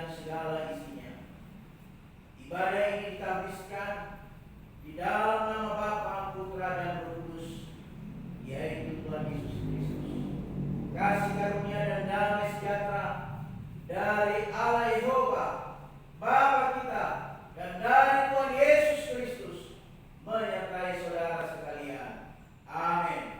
dan segala isinya. Ibadah ini ditabiskan di dalam nama Bapa, Putra dan Roh Kudus, yaitu Tuhan Yesus Kristus. Kasih karunia dan damai sejahtera dari Allah Yehova Bapa kita dan dari Tuhan Yesus Kristus menyertai saudara sekalian. Amin.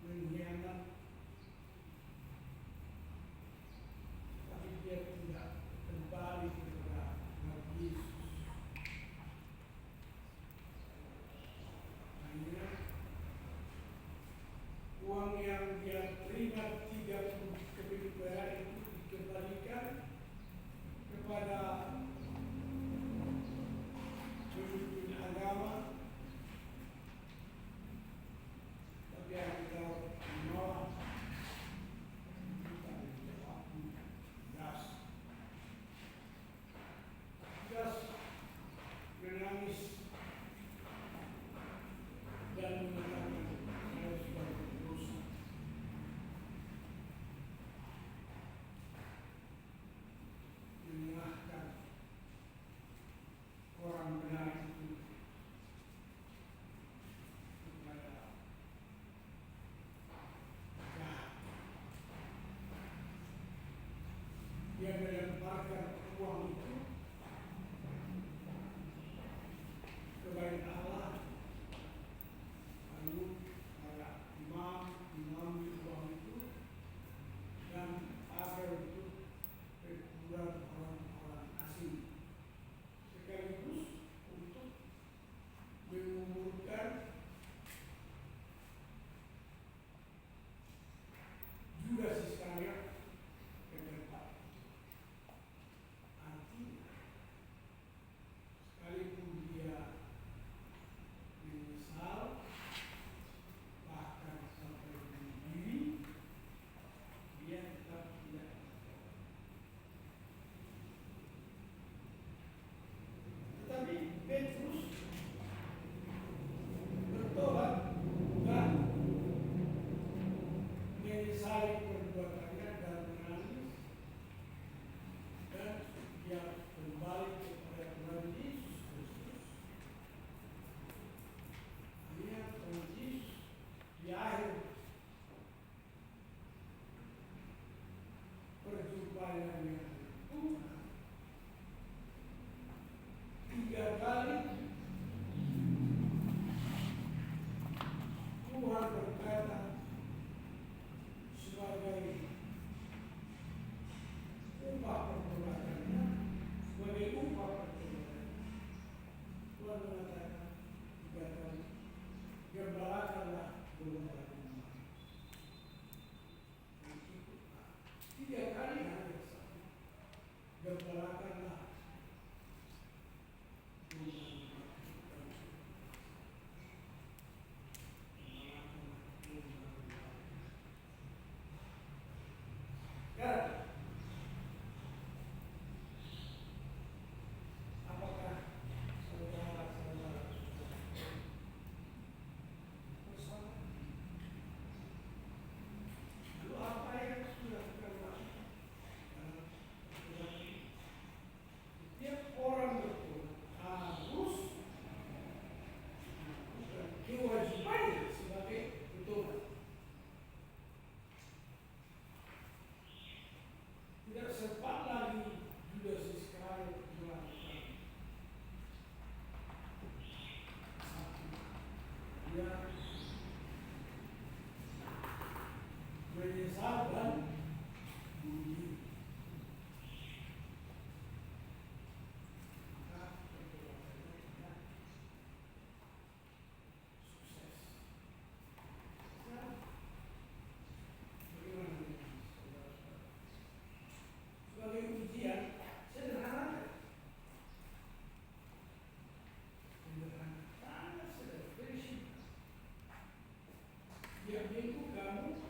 mengkhianat, tapi dia tidak kembali kepada Nabi Yesus. Hanya uang yang dia terima 30 perak itu dikembalikan kepada pemimpin agama, tapi kita menolak, kita menjawab gas, menangis dan mengatakan saya sudah berdosa. Menyerahkan orang benar itu kepada jahat. Dia melemparkan uang itu ke bait Allah, lalu para imam mengambil uang itu dan agar itu berkurang orang-orang asing, sekaligus untuk mengumpulkan Judas Iskariot ke tempat. Artinya, sekalipun dia menyesal, bahkan sampai bunuh diri, dia tetap tidak. Tetapi Petrus bertobat dan menyesali perbuatannya dan menangis, dan dia kembali kepada Tuhan Yesus Kristus. Hanya Tuhan Yesus di akhir perjumpaan yang Tuhan 3 kali Tuhan berkata sebagai upah perbuatannya, sebagai upah perbuatannya. Tuhan mengatakan 3 kali, gembalakanlah domba-domba. Dan ikutlah. 3 kali hanya satu, gembalakanlah domba-domba. Dan apakah saudara-saudara bersama? Lalu apa yang sudah kita lakukan dalam perbuatan ini? Setiap orang bertobat harus melakukan kewajibannya sebagai bertobat. Tidak sempat lagi Judas Iskariot melakukan satu. Dia menyesal dan bunuh diri. Maka perbuatannya tidak sukses. Nah, bagaimana dengan saudara-saudara? Sebagai ujian sederhana, sangat sederhana, very simple. Tiap minggu kamu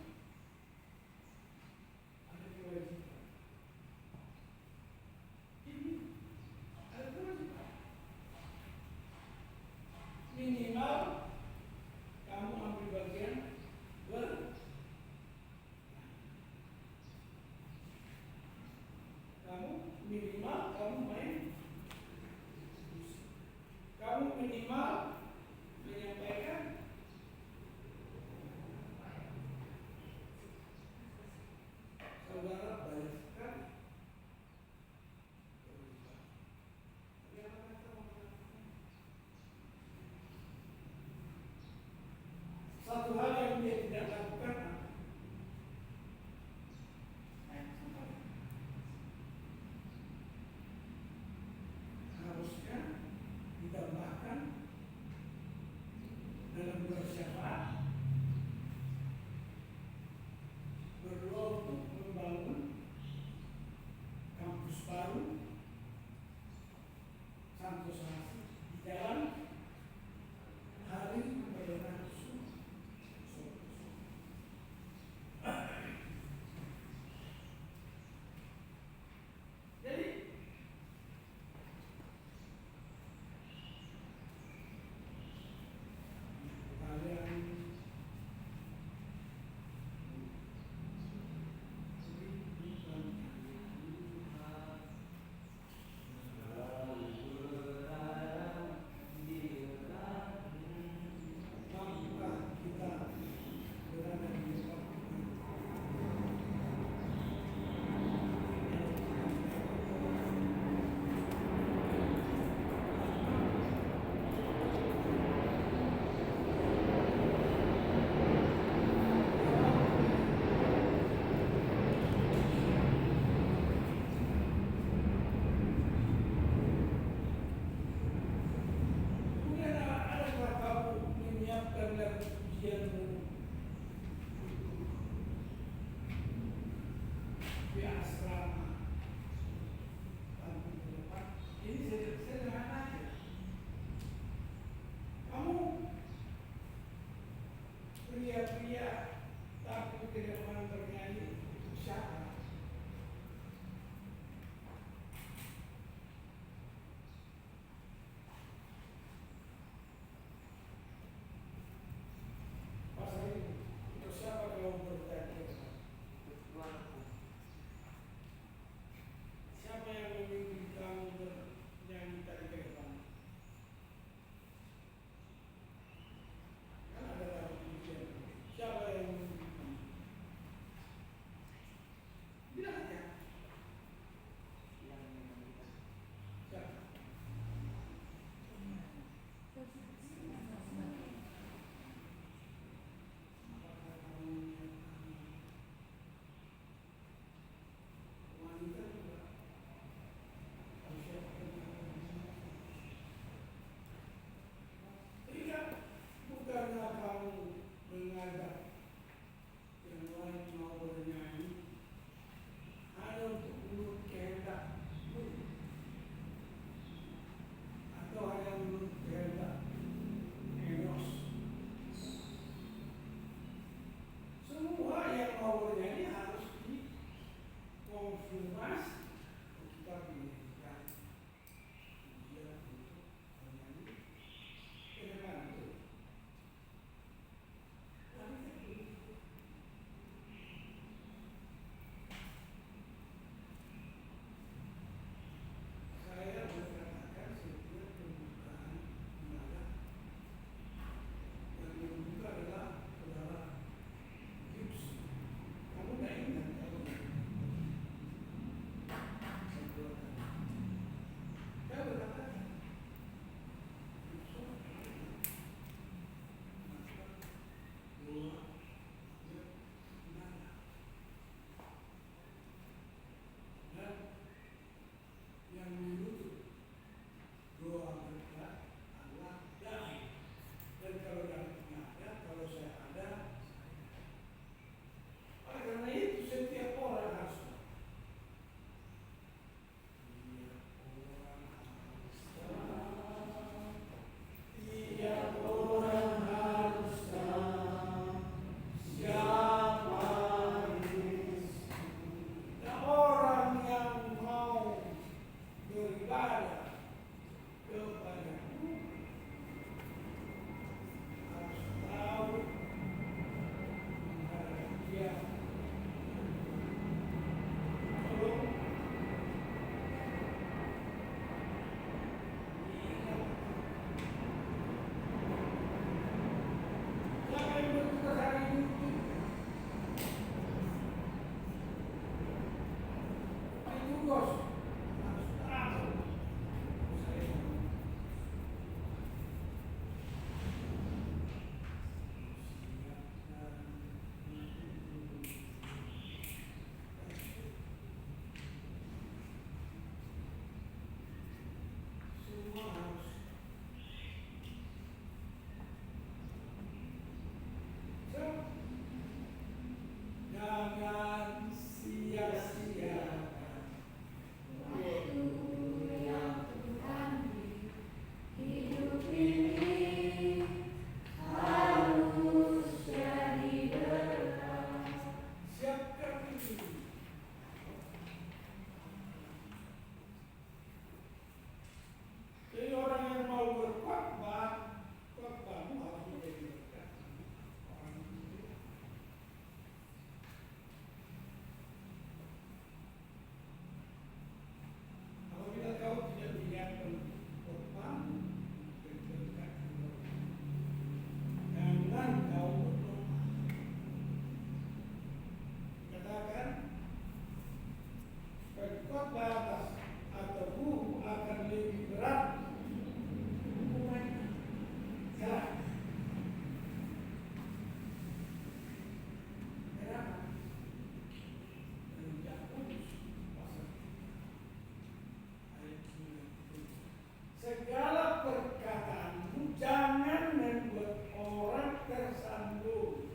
segala perkataanmu jangan membuat orang tersandung.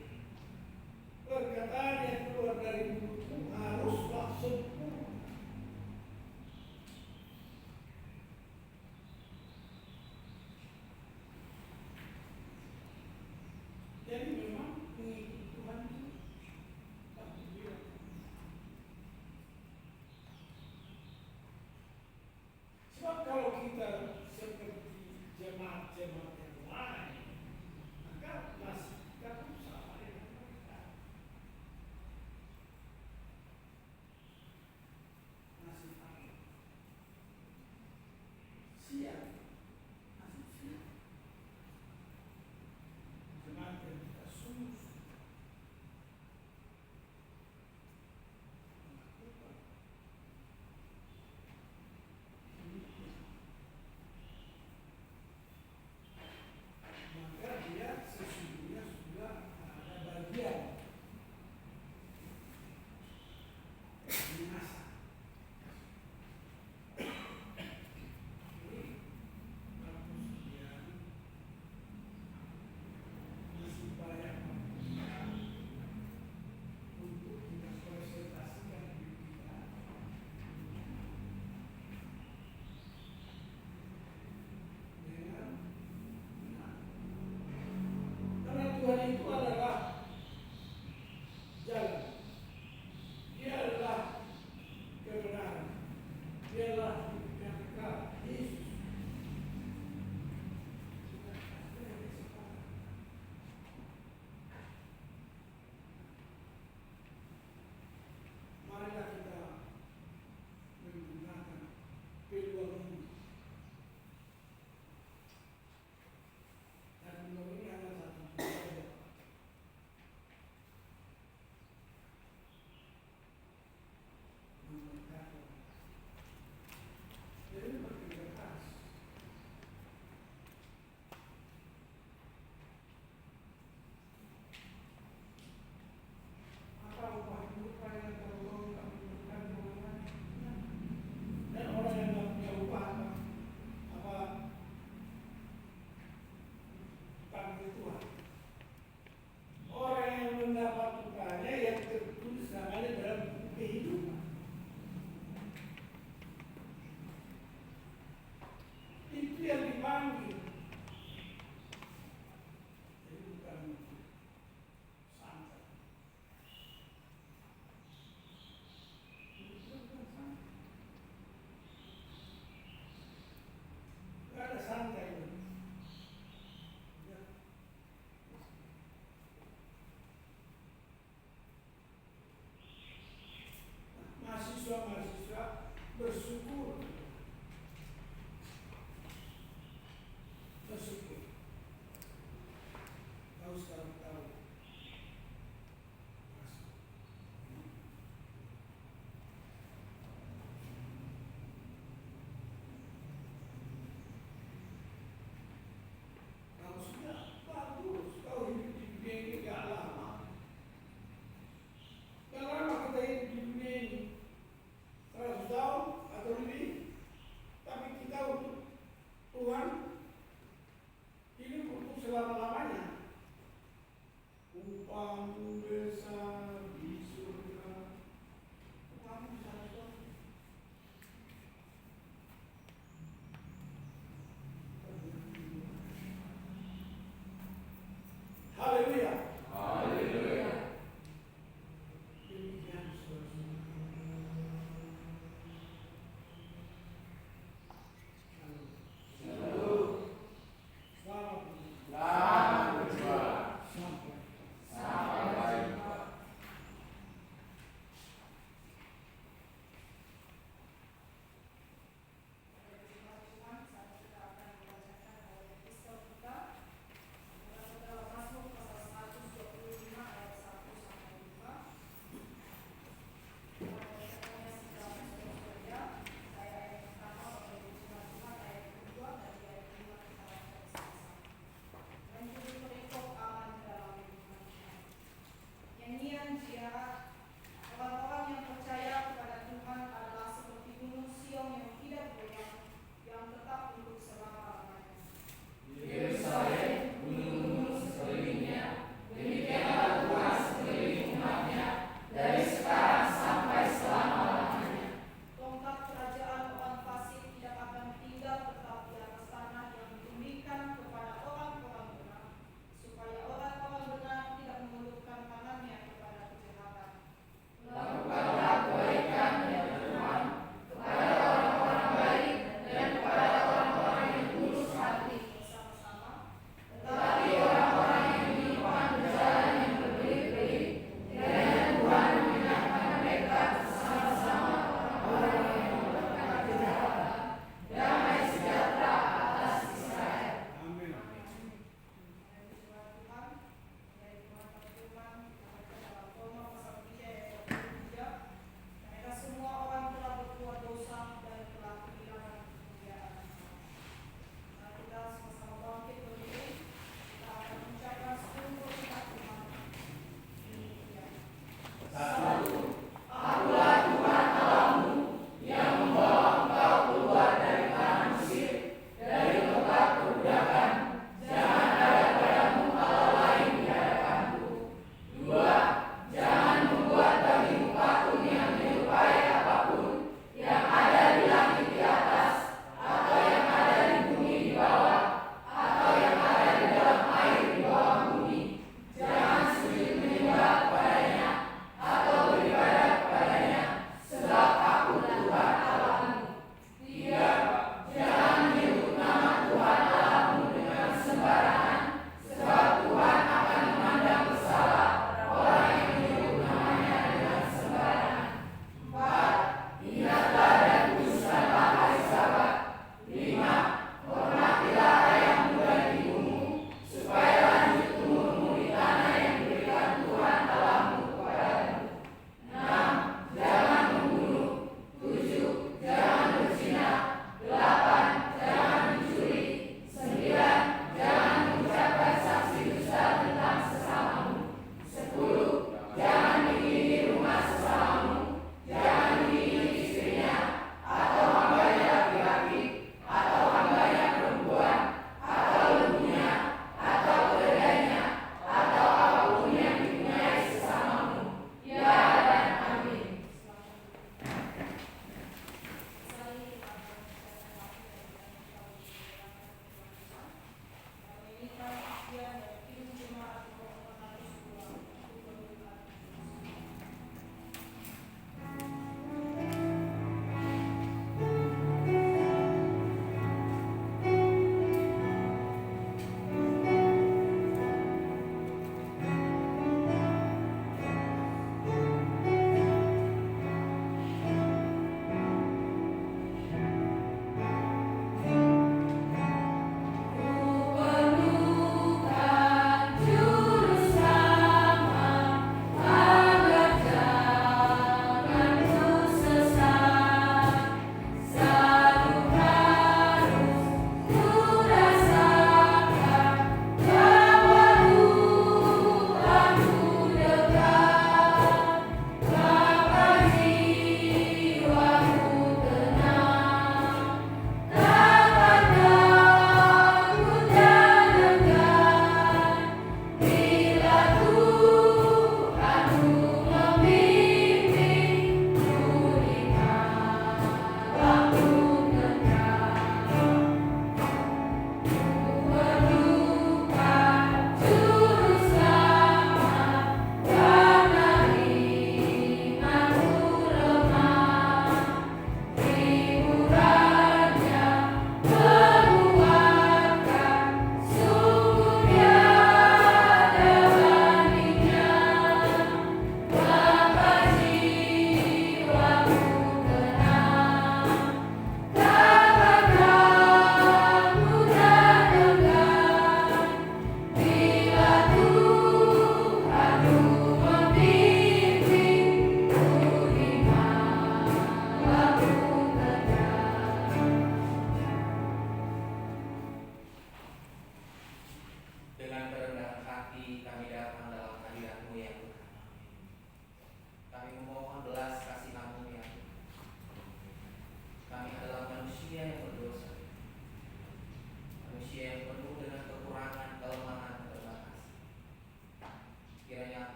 Perkataan yang keluar dari mulutmu haruslah sempurna. Jadi memang mengikuti Tuhan itu tak berbeda. Sebab kalau kita seperti jemaat-jemaat yang lain, maka nasib kita pun sama dengan mereka. Nasib apa? Siap. Nasib siap. Jemaat yang kita sungguh melakukan demikian, maka dia sesungguhnya sudah ada bagian binasa. Jadi bagus dia masih banyak untuk kita presentasikan diri kita dengan benar. Karena Tuhan itu adalah jalan. Dia adalah kebenaran. Dia adalah hidup yang kekal. Yesus. Kita ada kesempatan. Marilah kita menggunakan peluang ini. Dan peluang ini adalah satu saja. Memberkati. Jadi bekerja keras. Apa upah hidup yang tergolong tak membutuhkan keuangan? Dan orang yang tidak punya upah apa panggil Tuhan. Orang yang mendapat upahnya yang tertulis namanya dalam buku kehidupan. Itu yang dipanggil. Jadi bukan santai. Bukan santai. Tidak ada santai. Ya. Mahasiswa-mahasiswa bersyukur. Bersyukur. Tahu sekarang tahu. Masuk. Kalau sudah bagus, kau hidup di dunia ini gak lama. Gak lama kita hidup di dunia ini. 100 tahun atau lebih. Tapi kita untuk Tuhan hidup untuk selama-lamanya. Upamu besar di surga. Upamu besar di surga. Haleluya. Haleluya. Demikian saudara-saudara. Shalom. Selamat Selamat berjuang. sampai Sampai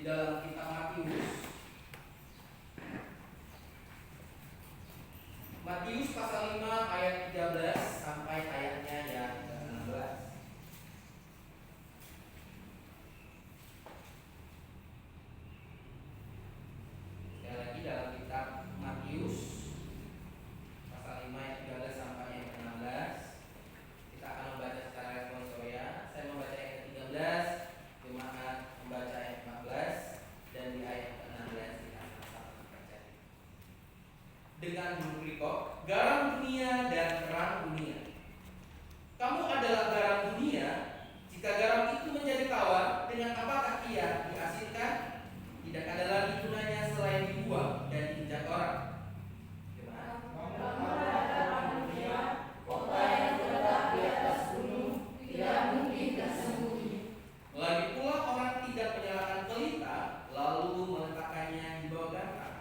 di dalam kitab Matius pasal 5 ayat 13 sampai ayatnya yang ke-16. Sekali lagi dalam kitab Matius pasal 5 ayat 13 sampai ayat ke-16. Kita akan membaca secara responsorial. Saya membaca ayat ke-13, jemaat membaca ayat 14, dan di ayat ke-16 kita akan sama membaca. Dengan berikut, garam dunia dan terang dunia. Kamu adalah garam dunia. Jika garam itu menjadi tawar, dengan apakah ia diasinkan? Tidak ada lagi gunanya selain dibuang dan diinjak orang. Gimana? Lagi pula orang tidak menyalakan pelita lalu meletakkannya di bawah bantal,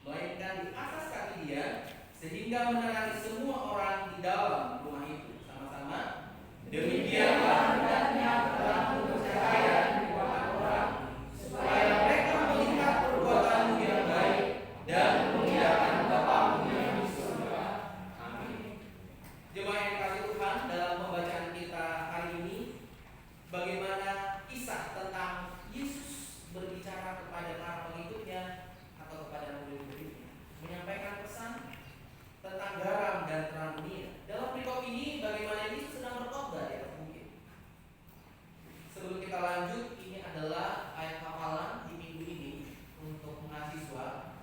melainkan di atas kaki dia, sehingga menerangi semua orang di dalam rumah itu. Sama-sama. Demikianlah hendaknya terang bercahaya di depan orang, supaya mereka melihat perbuatanmu yang baik dan memuliakan Bapamu yang di surga. Amin. Jemaat yang dikasihi Tuhan, dalam pembacaan kita hari ini, bagaimana kisah tentang Yesus berbicara kepada para pengikutnya atau kepada murid-muridnya, menyampaikan pesan tentang garam dan terang dunia. Dalam perikop ini, bagaimana Yesus sedang berkhotbah di atas bukit. Sebelum kita lanjut, ini adalah ayat hafalan di minggu ini untuk mahasiswa.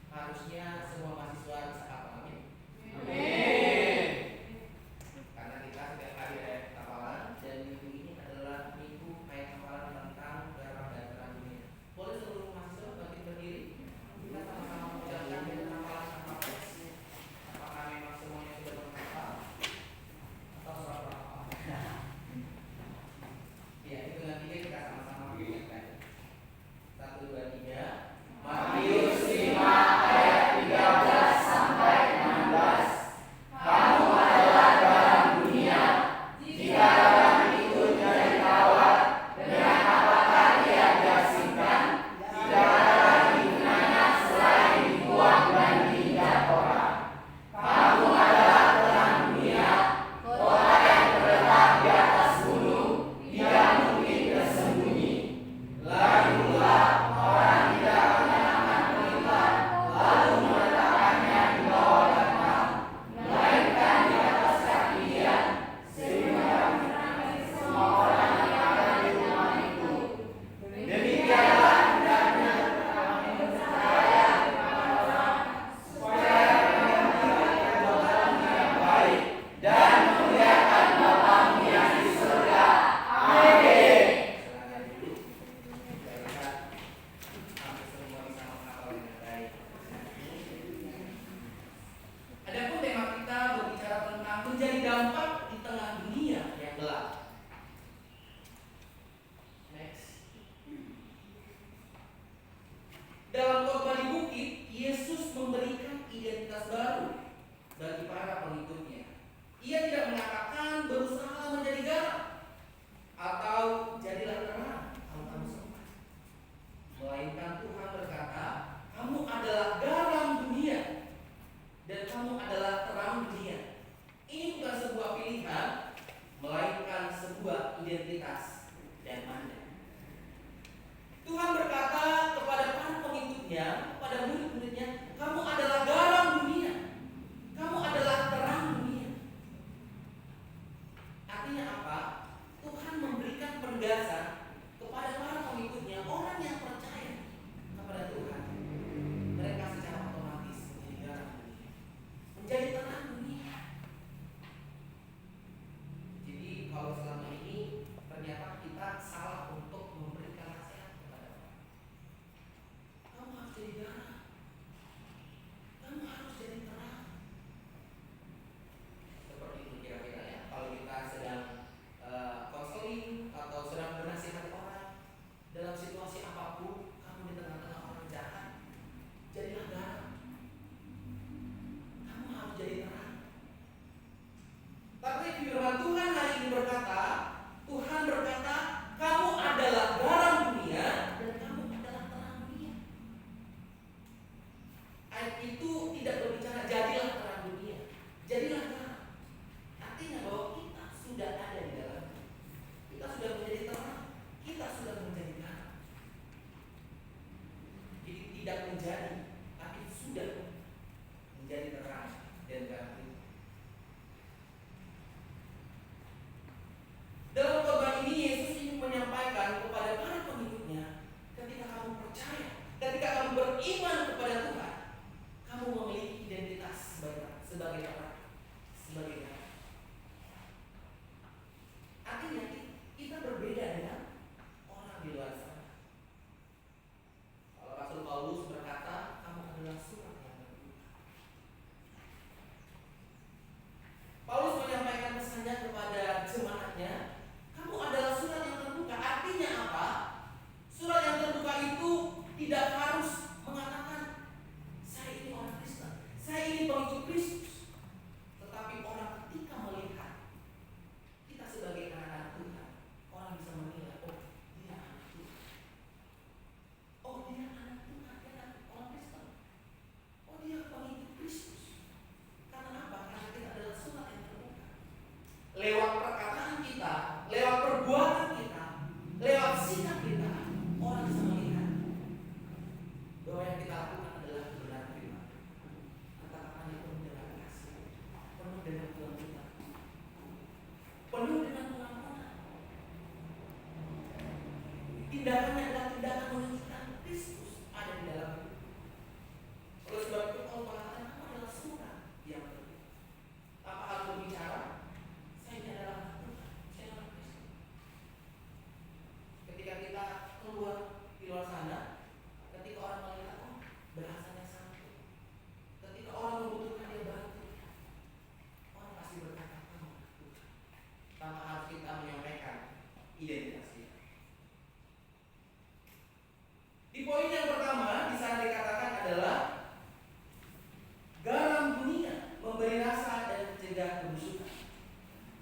Harusnya semua mahasiswa bisa hafal. Amin. Karena kita setiap hari ayat hafalan, dan minggu ini adalah minggu ayat hafalan tentang lewat sikap kita, orang bisa melihat bahwa yang kita lakukan adalah benar firman. Kata-katanya penuh dengan kasih, penuh dengan kelembutan, penuh dengan pengampunan. Tindakannya adalah tindakan menunjukkan Kristus ada di dalam hidup. Oleh sebab itu Allah mengatakan kamu adalah surga yang terbaik. Tanpa harus berbicara, saya ini adalah anak Tuhan, saya adalah Kristus. Ketika kita keluar di luar sana, ketika orang melihat bahasanya santun, ketika orang membutuhkan dia bantu, orang pasti berkata kamu anak Tuhan. Tanpa harus kita menyampaikan identitas kita. Di poin yang pertama di sana dikatakan adalah garam dunia memberi rasa dan mencegah kebusukan.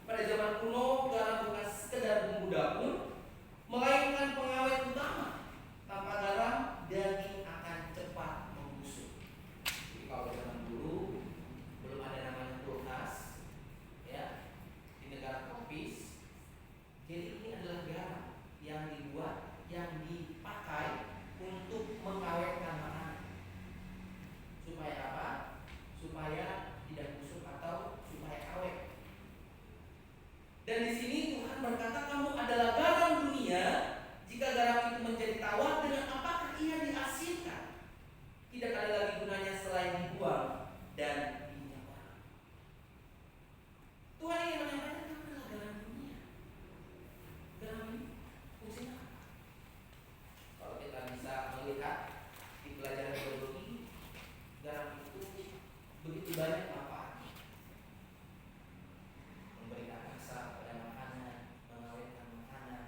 Pada zaman kuno, garam bukan sekedar bumbu dapur, melainkan pengawet utama. Tanpa garam, daging akan cepat membusuk. Jadi kalau zaman dulu belum ada namanya kulkas, ya, di negara tropis, jadi ini adalah garam yang dibuat, yang dipakai untuk mengawetkan makanan. Supaya apa? Supaya tidak busuk atau supaya awet. Dan di sini Tuhan berkata kamu adalah garam dunia. Jika garam itu menjadi tawar, dengan apakah ia diasinkan? Tidak ada lagi gunanya selain dibuang dan dinyalakan. Tuhan ingin menyampaikan kamu adalah garam dunia. Garam ini fungsinya apa? Kalau kita bisa melihat di pelajaran biologi, garam itu begitu banyak manfaatnya. Memberikan rasa pada makanan, mengawetkan makanan,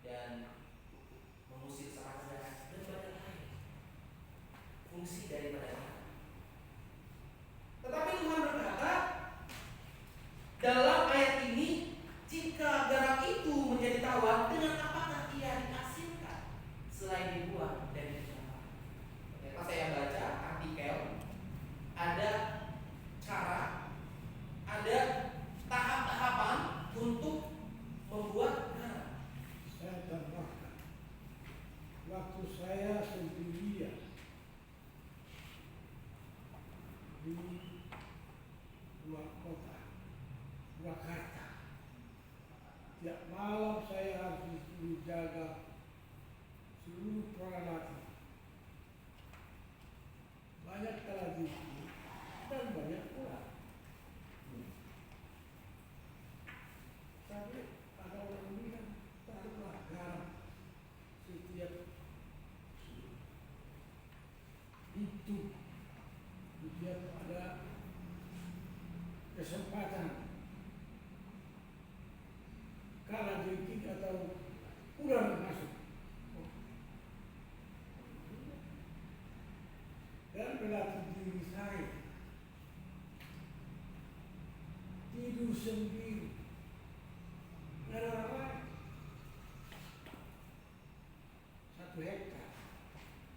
dan mengusir serangga dan banyak lain fungsi daripada garam. Tetapi Tuhan berkata dalam ayat ini, jika garam itu menjadi tawar, dengan apakah ia diasinkan selain dibuang dan dicampur? Pas saya baca artikel, ada cara, ada tahap-tahapan untuk membuat garam. Saya tambahkan, waktu saya sendirian di luar kota, Jakarta, tiap malam saya harus menjaga seluruh peralatan. Banyak televisi dan banyak orang. Tapi ada orang bilang taruhlah garam setiap itu setiap ada kesempatan kala jengking atau ular masuk. Dan berlatih diri saya tidur sendiri, nggak ada orang lain. 1 hektar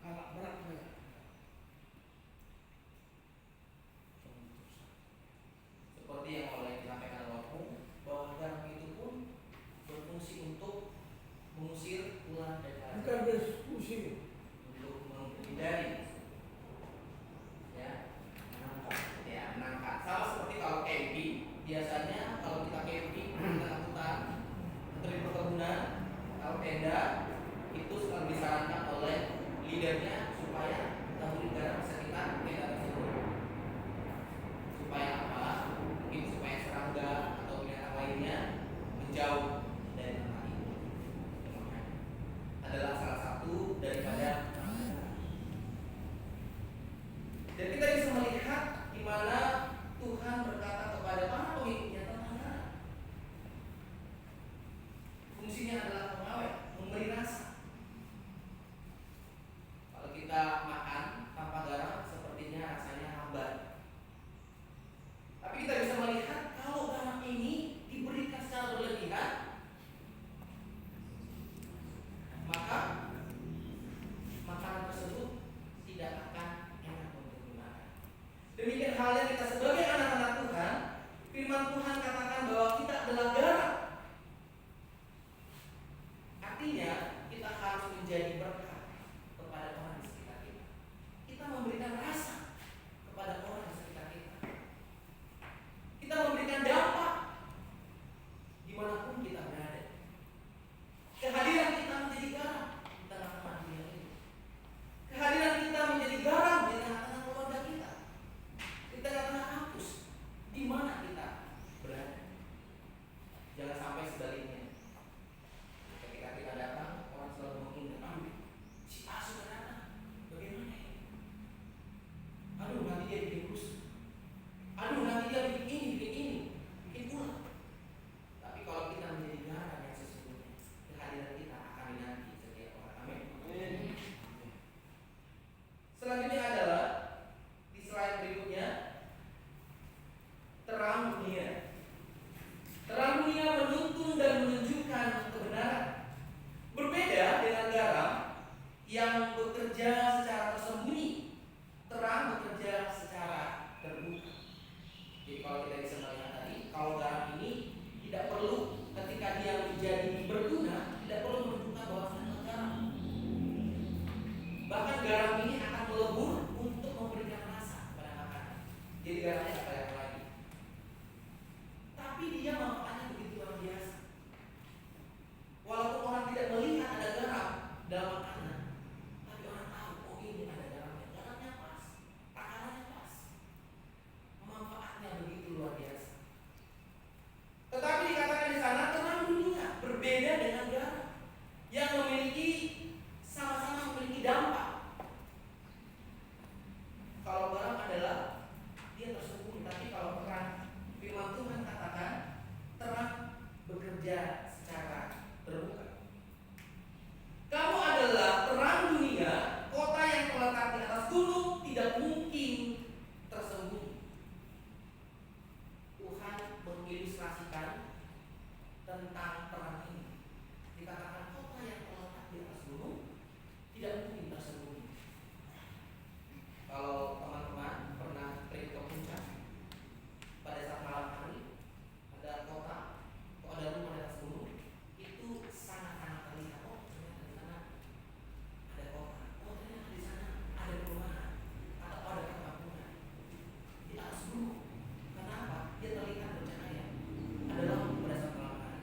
alat beratnya Seperti yang oleh disampaikan Romo, bahwa garam itu pun berfungsi untuk mengusir ular dan bukan lain-lain, berdiskusi. untuk menghindari menangkap. Sama seperti kalau camping, biasanya kalau kita camping di tengah hutan atau di perkebunan, kalau tenda itu selalu disarankan oleh leadernya supaya taburi garam sekitar tenda tersebut. Supaya apa? Mungkin supaya serangga atau binatang lainnya menjauh dari tempat itu. Adalah salah satu daripada. Dan kita bisa melihat di mana Tuhan berkata kepada para pengikutnya tentang garam. Fungsinya adalah pengawet, memberi rasa. Kalau kita makan tanpa garam, sepertinya rasanya hambar. Tapi kita bisa melihat kalau garam ini diberikan secara berlebihan, maka makanan tersebut tidak akan enak untuk dimakan. Demikian halnya kita sebagai anak-anak Tuhan, firman Tuhan katakan bahwa kita adalah garam. menjadi berkat kepada orang di sekitar kita. Kita memberikan rasa kepada orang di sekitar kita. Kita memberikan dampak dimanapun kita berada. Kehadiran kita menjadi garam di tengah-tengah dunia ini. Kehadiran kita menjadi garam di tengah-tengah keluarga kita, di tengah-tengah kampus, di mana kita berada. Jangan sampai sebaliknya. Ketika kita datang, orang selalu mengingat, si A sudah datang, bagaimana ini? Aduh, nanti dia bikin rusuh. Aduh, nanti dia bikin ini, bikin ulah. Tapi kalau kita menjadi garam yang sesungguhnya, kehadiran kita akan dinanti setiap orang. Amin. Selanjutnya adalah di slide berikutnya, terang dunia. Terang dunia menuntun dan menunjukkan kebenaran. Berbeda dengan garam yang bekerja secara tersembunyi, terang bekerja secara terbuka. Jadi kalau kita bisa melihat tadi, kalau garam ini tidak perlu ketika dia menjadi berguna, tidak perlu menunjukkan bahwa adalah garam. Bahkan garam ini akan melebur untuk memberikan rasa pada makanan. Jadi garamnya tidak kelihatan lagi. Tapi dia manfaatnya begitu luar biasa. Walaupun orang tidak melihat ada garam dalam makanan, tapi orang tahu, oh ini ada garamnya. Garamnya pas, takarannya pas. Manfaatnya begitu luar biasa. Tetapi dikatakan di sana terang dunia berbeda dengan garam yang memiliki sama-sama memiliki dampak. Kalau garam adalah dia tersembunyi, tapi kalau terang, firman Tuhan katakan terang bekerja secara terbuka. Kamu adalah terang dunia, kota yang terletak di atas gunung tidak mungkin tersembunyi. Tuhan mengilustrasikan tentang terang ini. Dikatakan kota yang terletak di atas gunung tidak mungkin tersembunyi. Kalau teman-teman pernah trip ke puncak, pada saat malam hari ada kota atau ada rumah di atas gunung, itu sangat-sangat terlihat. Oh ternyata di sana ada kota. Oh ternyata di sana ada perumahan atau ada perkampungan di atas gunung. Kenapa? Dia terlihat bercahaya. Ada lampu pada saat malam hari.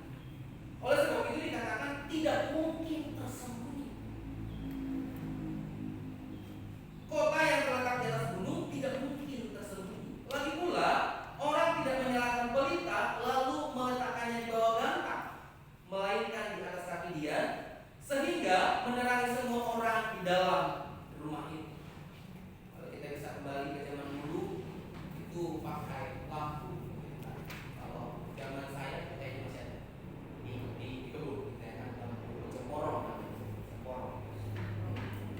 Oleh sebab itu dikatakan tidak mungkin tersembunyi. Kota yang terletak di atas gunung tidak mungkin tersembunyi. Lagi pula, orang tidak menyalakan pelita lalu meletakkannya di bawah gantang, melainkan di atas kaki dia, sehingga menerangi semua orang di dalam rumah itu. Kalau kita bisa kembali ke zaman dulu, itu pakai lampu. Kalau zaman saya kayaknya masih ada di kebun, kita kan lampu cemporong.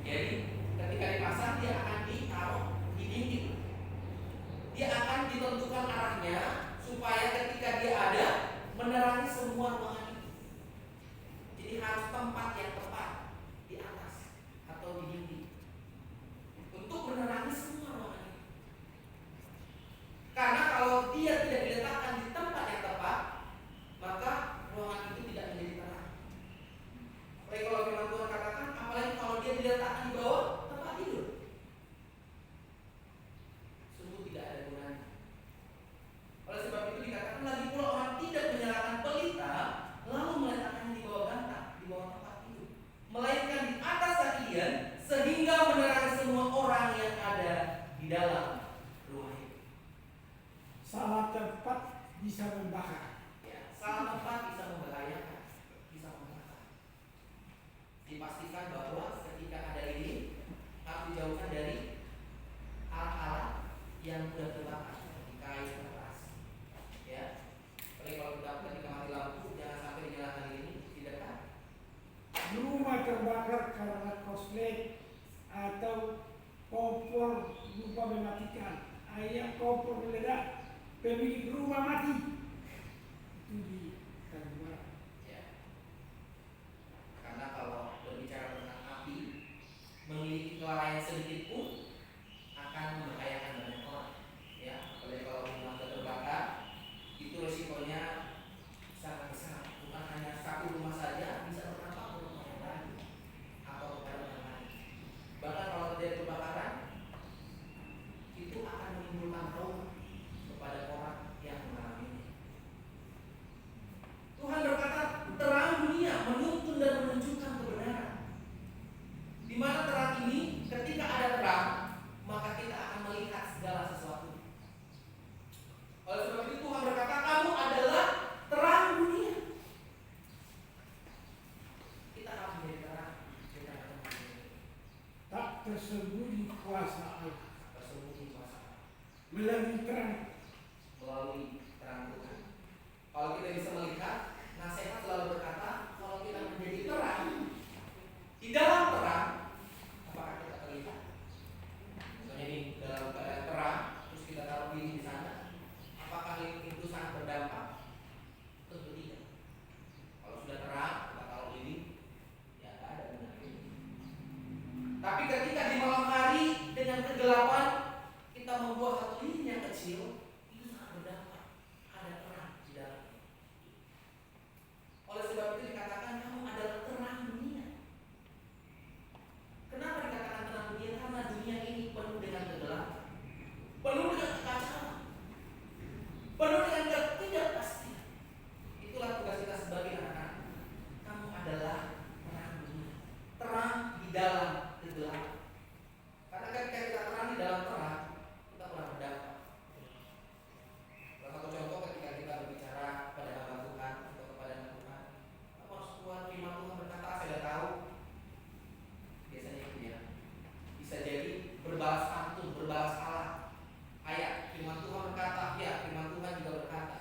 Jadi ketika dipasang dia akan ditaruh di dinding. Dia akan ditentukan arahnya supaya ketika dia ada menerangi semua ruangan itu. Jadi harus tempat yang tepat di atas atau di dinding untuk menerangi semua ruangan itu. Karena kalau dia tidak diletakkan di tempat yang tepat, maka ruangan itu tidak menjadi terang. Apalagi kalau firman Tuhan katakan, apalagi kalau dia diletakkan di bawah tempat tidur, sungguh tidak ada gunanya. Oleh sebab itu dikatakan lagi pula orang tidak menyalakan pelita lalu meletakkannya di bawah gantang, di bawah tempat tidur, melainkan di atas kaki dia, sehingga menerangi semua orang yang ada di dalam rumah itu. Salah tempat bisa membakar. Ya, salah tempat bisa membahayakan, bisa membakar. Dipastikan bahwa ketika ada ini harus dijauhkan dari alat-alat yang mudah terbakar seperti kayu, kertas. Ya, apalagi kalau kita ketika mati lampu jangan sampai dinyalakan ini di dekat. Rumah terbakar karena korslet atau kompor lupa mematikan. Ayam kompor meledak, pemilik rumah mati. Itu di Kalimantan. Ya. Karena kalau berbicara tentang api, memiliki kelalaian sedikit pun akan membahayakan banyak orang. Ya, apalagi kalau rumah terbakar, itu resikonya sangat besar. Bukan hanya satu rumah saja, bisa berdampak ke rumah yang lain atau tersembunyi kuasa Allah tersembunyi kuasa melalui terang. melalui terang Tuhan. Kalau kita bisa melihat, nasihat selalu berkata, kalau kita menjadi terang, di dalam terang, apakah kita terlihat? Misalnya ini dalam keadaan terang, terus kita taruh diri di sana, apakah itu sangat berdampak? Tentu tidak. Kalau sudah terang, kita taruh diri, ya tidak ada gunanya. Tapi ketika di malam hari dengan kegelapan, kita membuat satu lilin yang kecil, itu sangat berdampak. Ada terang di dalamnya. Oleh sebab itu dikatakan kamu adalah terang dunia. Kenapa dikatakan terang dunia? Karena dunia ini penuh dengan kegelapan, penuh dengan kekacauan, penuh dengan ketidakpastian. Itulah tugas kita sebagai anak-anak. Kamu adalah terang dunia, terang di dalam kegelapan. Karena ketika kita terang di dalam terang, kita pernah berdampak. Salah satu contoh ketika kita berbicara pada hamba Tuhan atau kepada anak Tuhan, apa harus Tuhan firman Tuhan berkata, saya sudah tahu. Biasanya itu ya, bisa jadi berbalas pantun, berbalas salah. Ayat firman Tuhan berkata, ya firman Tuhan juga berkata.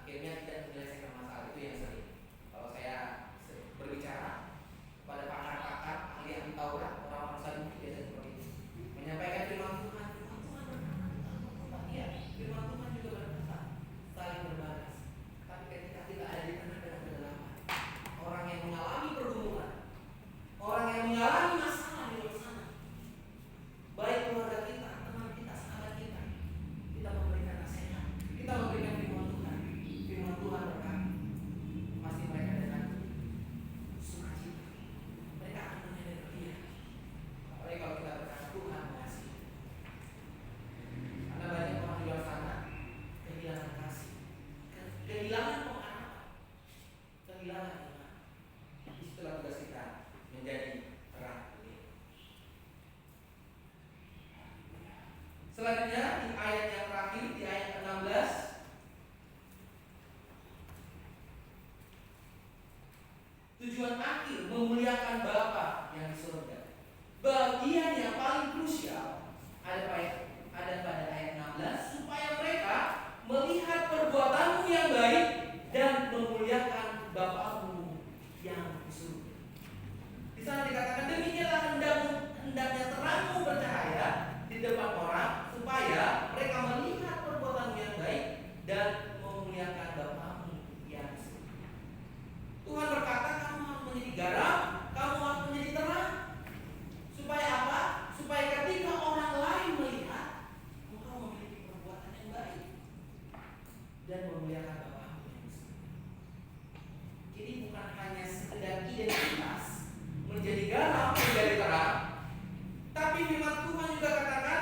Akhirnya tidak menyelesaikan masalah. Itu yang sering. Kalau saya berbicara kepada pakar-pakar, ahli ahli Taurat, orang-orang Saduki biasanya seperti itu. Menyampaikan firman Tuhan berkata, ya firman Tuhan juga berkata, saling berbalas. Tapi ketika kita ada di tengah-tengah kegelapan, orang yang mengalami pergumulan, orang yang mengalami masalah di luar sana, baik keluarga kita, teman kita, sahabat kita, kita memberikan nasihat, kita memberikan firman Tuhan. Firman Tuhan berkata, pasti mereka dengan sukacita, mereka akan menyadari dia. Apalagi kalau kita berkata Tuhan mengasihi. Karena banyak orang di luar sana kehilangan kasih, kehilangan pengharapan, kehilangan iman. Disitulah tugas kita menjadi terang. Selanjutnya di ayat yang terakhir, di ayat 16, tujuan akhir memuliakan Bapa yang di surga. Bagian yang paling krusial ada pada ayat 16, supaya mereka melihat perbuatanmu yang baik dan memuliakan Bapamu yang di surga. Di sana dikatakan demikianlah hendaknya terangmu bercahaya di depan orang, supaya mereka melihat perbuatanmu yang baik dan memuliakan Bapamu yang di surga. Tuhan berkata kamu harus menjadi garam, kamu harus menjadi terang. Supaya apa? Supaya ketika orang lain melihat engkau memiliki perbuatan yang baik dan memuliakan Bapamu yang di surga. Jadi bukan hanya sekedar identitas menjadi garam, menjadi terang, tapi firman Tuhan juga katakan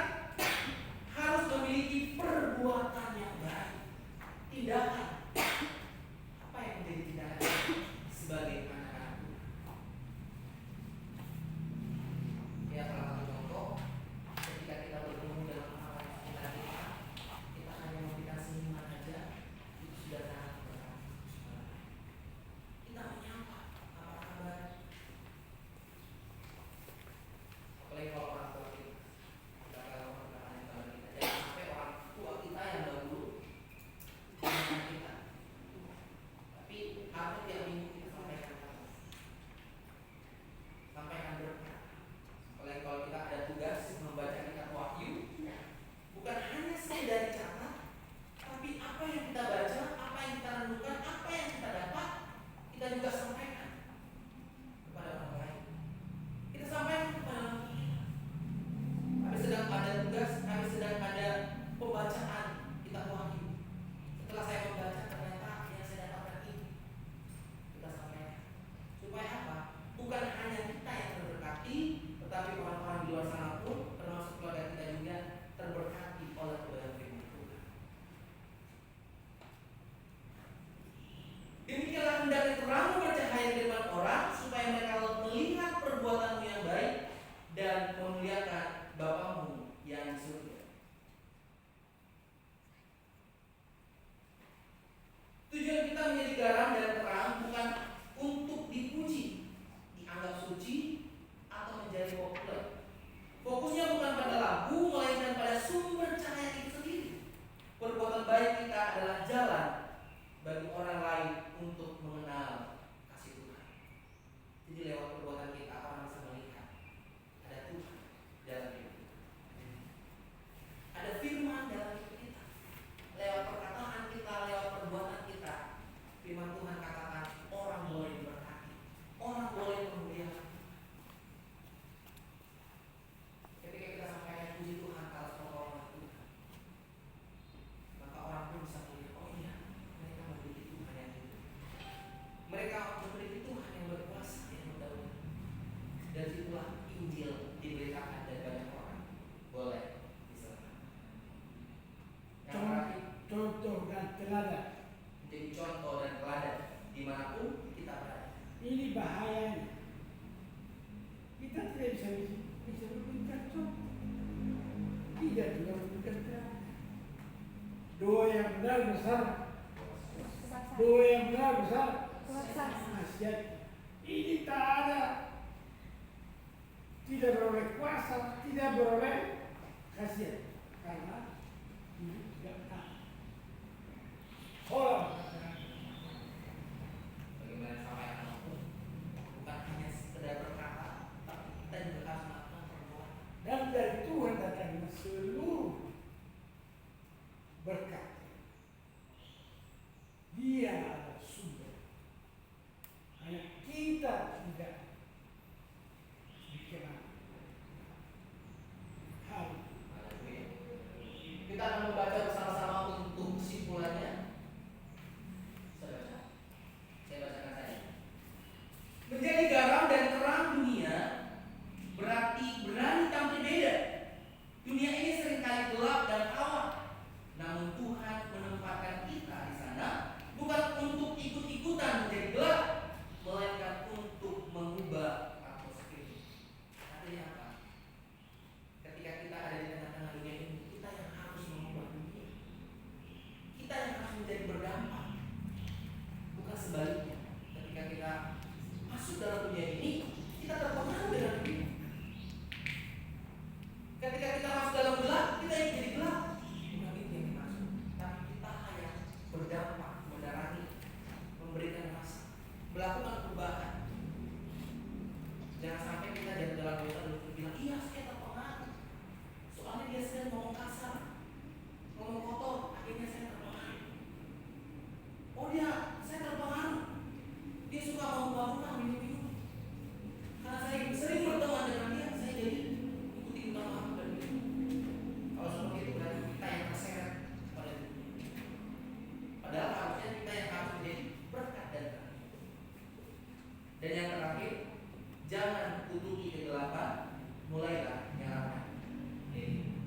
teladan. menjadi contoh dan teladan dimanapun kita berada. Ini bahayanya. Kita tidak bisa memberikan contoh. Tidak juga memberikan teladan. Doa yang benar besar. Doa yang benar besar. Nasihat. Ini tak ada. Tidak beroleh kuasa, tidak beroleh khasiat. Karena ini tidak benar. Bagaimana sampai anakku bukan hanya sekedar berkata, tapi kita juga harus melakukan perbuatan. Dan dari Tuhan datangnya seluruh berkat. Dia adalah sumber. Hanya kita tidak dikenal. Harus. Haleluya. Kita akan membaca bersama-sama untuk kesimpulannya. Saya bacakan saja. Menjadi garam dan terang dunia berarti berani tampil beda. Dunia ini seringkali gelap dan awam. Namun Tuhan menempatkan kita di sana bukan untuk ikut-ikutan menjadi gelap, melainkan untuk mengubah atmosfer. Artinya apa? Ketika kita ada di tengah-tengah dunia ini, kita yang harus mengubah dunia. Kita yang harus menjadi berdampak. Bukan sebaliknya. Ketika kita masuk dalam dunia ini, kita terpengaruh dengan dunia. Ketika kita masuk dalam gelap, kita yang jadi gelap. Bukan itu yang dimaksud. Tapi kita yang berdampak, menerangi, memberikan rasa, melakukan perubahan. Jangan sampai kita dari dalam dosa dan bilang, iya saya terpengaruh. Soalnya dia sedang ngomong kasar, ngomong kotor, akhirnya saya terpengaruh. Oh saya terpengaruh. Dia suka mabuk-mabukan, minum-minum. Karena saya sering berteman dengan dia, saya jadi ikuti mabuk dan minum. Kalau seperti itu berarti kita yang terseret pada dunia. Padahal harusnya kita yang harus menjadi berkat dan terang. Dan yang terakhir, jangan tutupi kegelapan, mulailah nyalakan. Jadi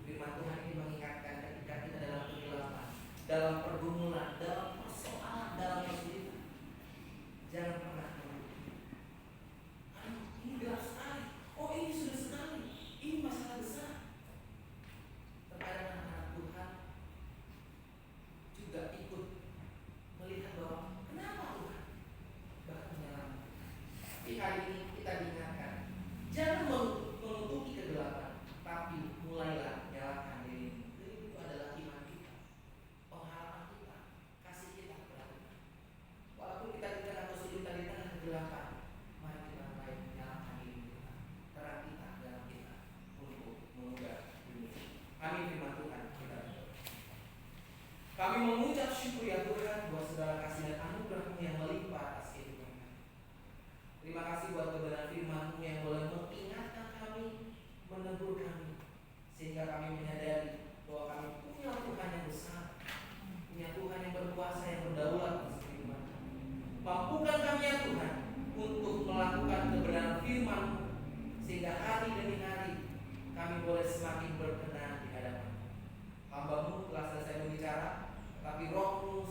firman Tuhan ini mengingatkan ketika kita dalam kegelapan, dalam pergumulan, dalam persoalan, dalam kesulitan, jangan pernah menutup. Ini gelap sekali. Oh ini sudah sekali. Ini masalah besar. Terkadang anak-anak Tuhan juga ikut melihat bahwa kenapa Tuhan bahkan menyelamatkan. Tapi kali ini kita diingatkan, jangan menutupi kegelapan, tapi mulailah nyalakan diri. Itu adalah iman kita, pengharapan kita, kasih kita kepada Tuhan. Walaupun kita di tengah kesulitan, di tengah kegelapan, mari kita mulai menyalakan diri kita, terang kita dalam kita untuk mengubah dunia. Amin firman Tuhan kita berdoa. Kami mengucap syukur ya Tuhan buat segala kasih dan anugerah-Mu yang melimpah atas kehidupan kami. Terima kasih buat kebenaran firman-Mu yang boleh mengingatkan kami, menegur kami, sehingga kami menyadari bahwa kami punya Tuhan yang besar, punya Tuhan yang berkuasa, yang berdaulat atas kehidupan kami. Mampukan kami ya Tuhan untuk melakukan kebenaran firman-Mu, sehingga hari demi hari kami boleh semakin berkenan di hadapan-Mu. Hamba-Mu telah selesai berbicara, tapi Roh-Mu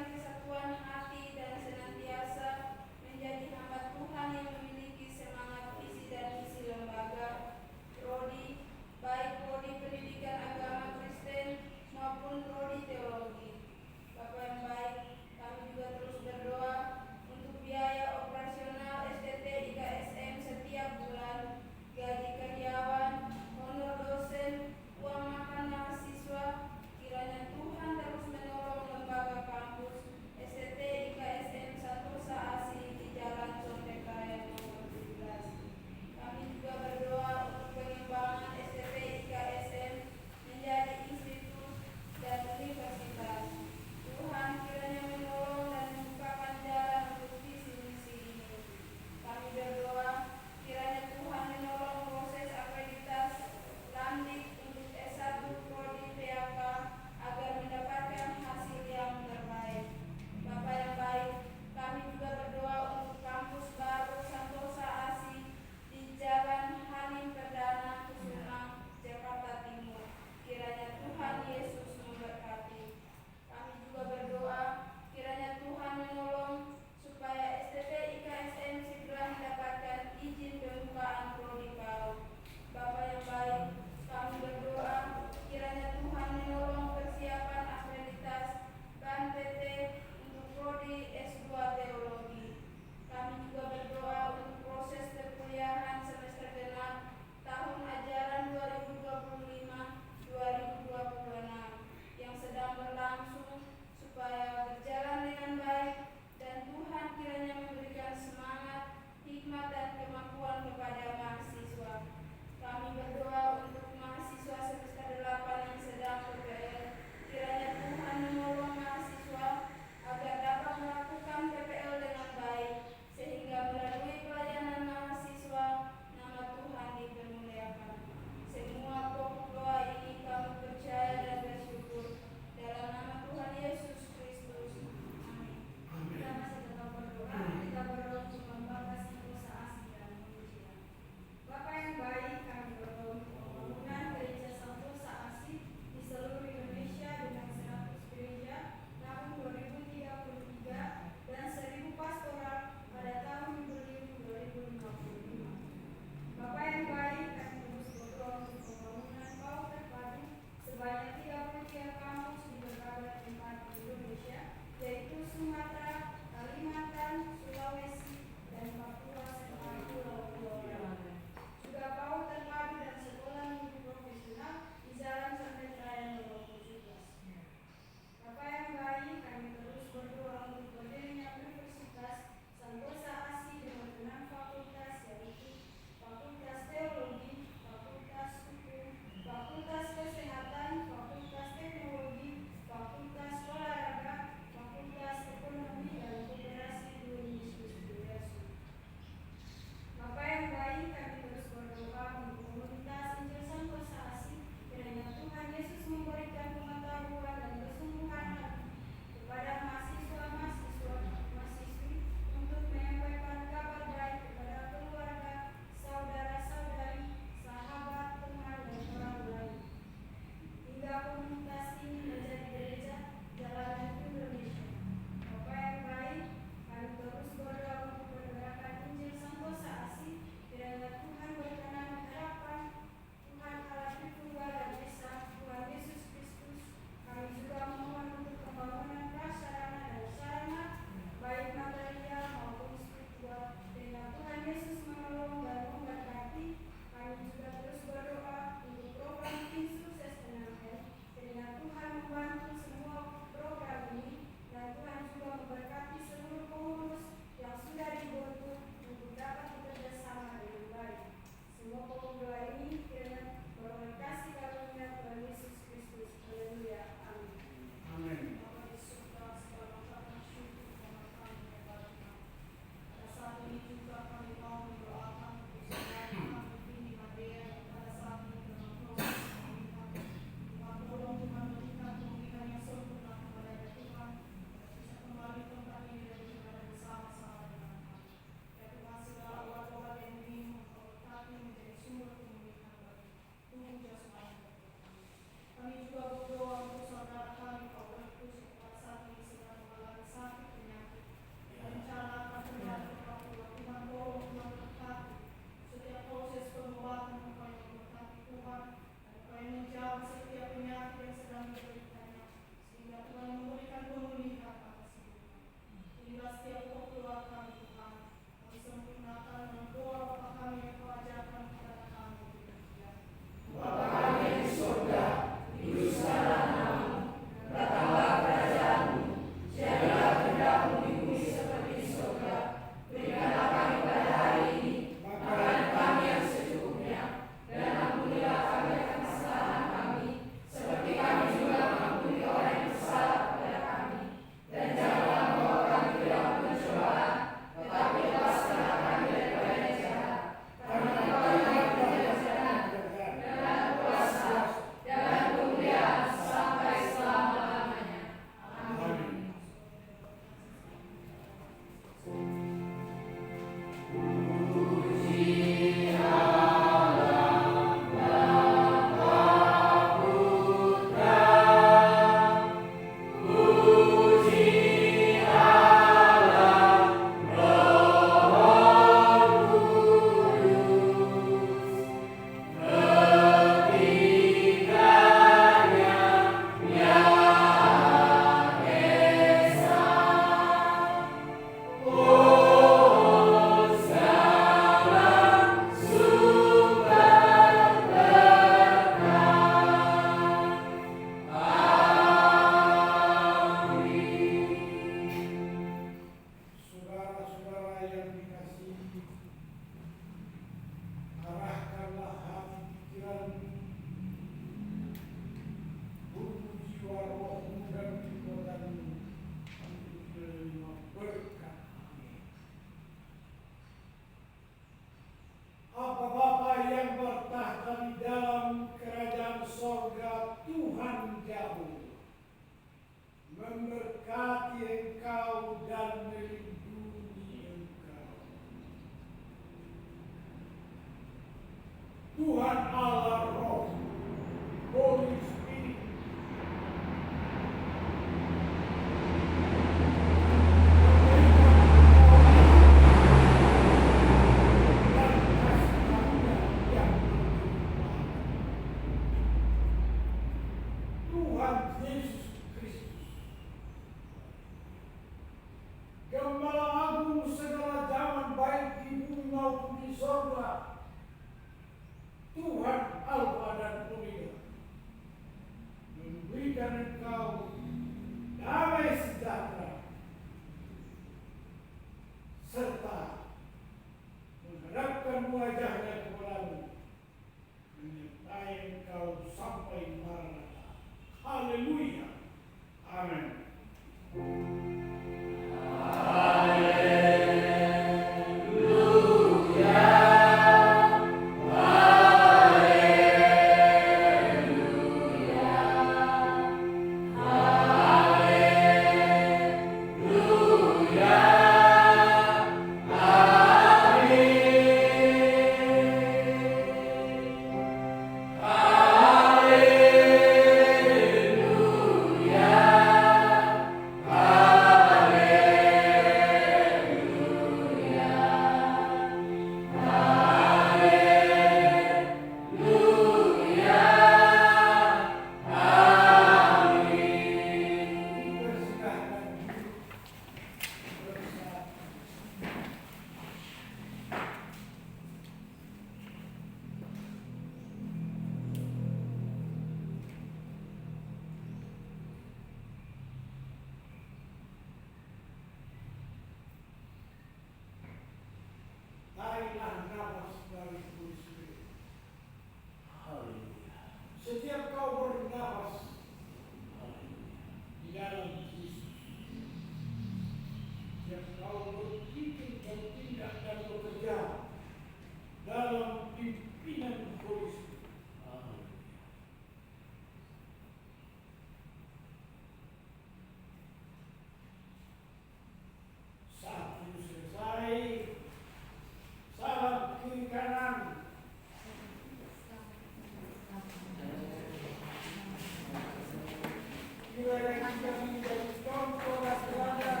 saudara kita menjadi contoh dan teladan.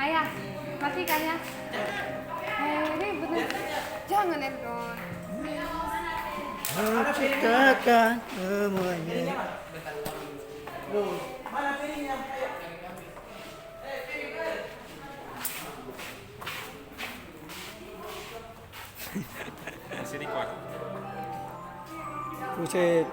Ayah, matikan ya. Ini bener. Jangan Ergon. Ciptakan semuanya. Mana piringnya? Sini kuat. Buset.